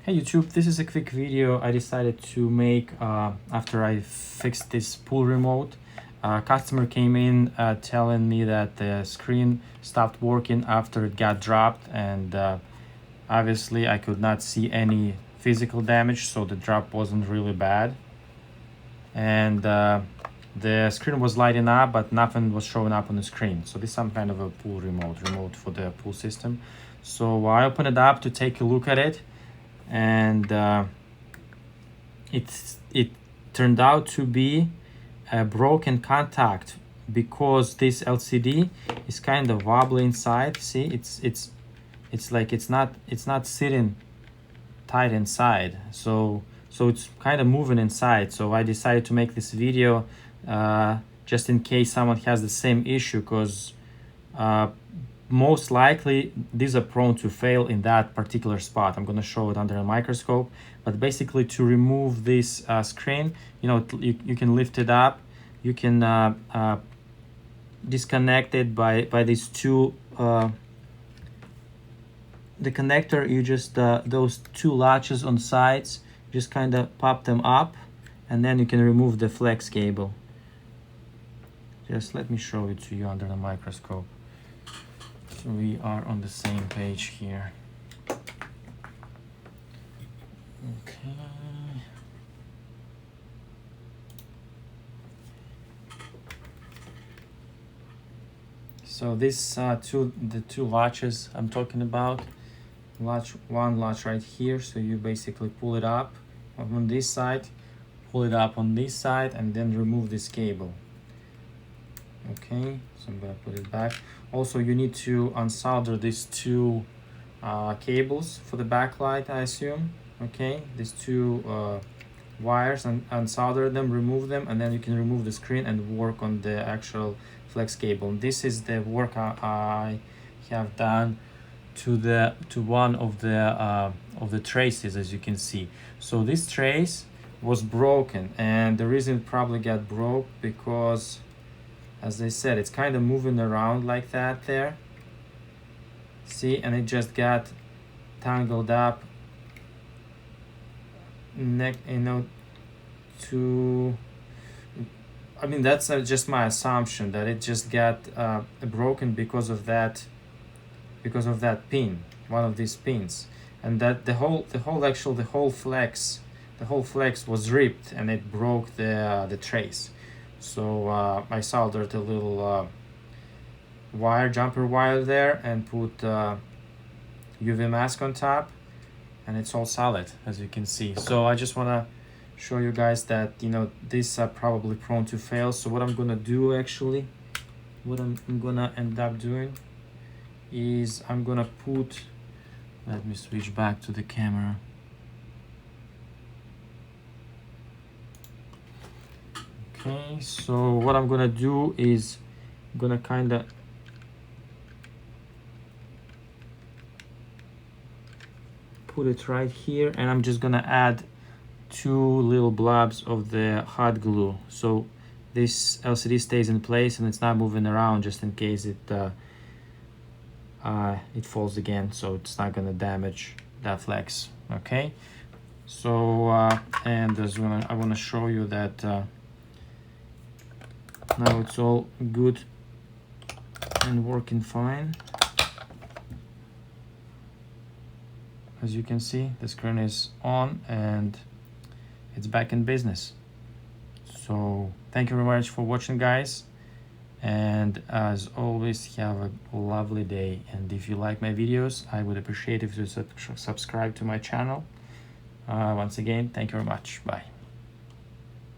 Hey YouTube, this is a quick video I decided to make after I fixed this pool remote. Customer came in telling me that the screen stopped working after it got dropped, and obviously I could not see any physical damage, so the drop wasn't really bad. And the screen was lighting up, but nothing was showing up on the screen. So this is some kind of a pool remote for the pool system. So I opened it up to take a look at it, and it turned out to be a broken contact because this LCD is kind of wobbly inside. See, it's like it's not sitting tight inside, so it's kind of moving inside. So I decided to make this video just in case someone has the same issue, because most likely these are prone to fail in that particular spot. I'm going to show it under a microscope, but basically to remove this screen, you can lift it up, you can disconnect it by these two the connector. You just those two latches on sides, just kind of pop them up, and then you can remove the flex cable. Just let me show it to you under the microscope, so we are on the same page here. Okay. So this the two latches I'm talking about. One latch right here, so you basically pull it up on this side, pull it up on this side, and then remove this cable. Okay, so I'm gonna put it back. Also, you need to unsolder these two cables for the backlight, I assume. Okay, these two wires, and unsolder them, remove them, and then you can remove the screen and work on the actual flex cable. And this is the work I have done to one of the traces, as you can see. So this trace was broken, and the reason it probably got broke because, as I said, it's kind of moving around like that there. See, and it just got tangled up to, I mean, that's just my assumption, that it just got broken because of that pin, one of these pins, and that the whole flex was ripped, and it broke the trace. So I soldered a little jumper wire there, and put UV mask on top, and it's all solid, as you can see. So I just want to show you guys that these are probably prone to fail. So what I'm gonna do, actually, what I'm gonna end up doing is I'm gonna put, let me switch back to the camera. Okay, so what I'm gonna do is I'm gonna kind of put it right here, and I'm just gonna add two little blobs of the hot glue, so this LCD stays in place and it's not moving around, just in case it falls again, so it's not gonna damage that flex. Okay, so and I want to show you that now it's all good and working fine. As you can see, the screen is on and it's back in business. So thank you very much for watching, guys, and as always, have a lovely day. And if you like my videos, I would appreciate if you subscribe to my channel. Once again, thank you very much. Bye.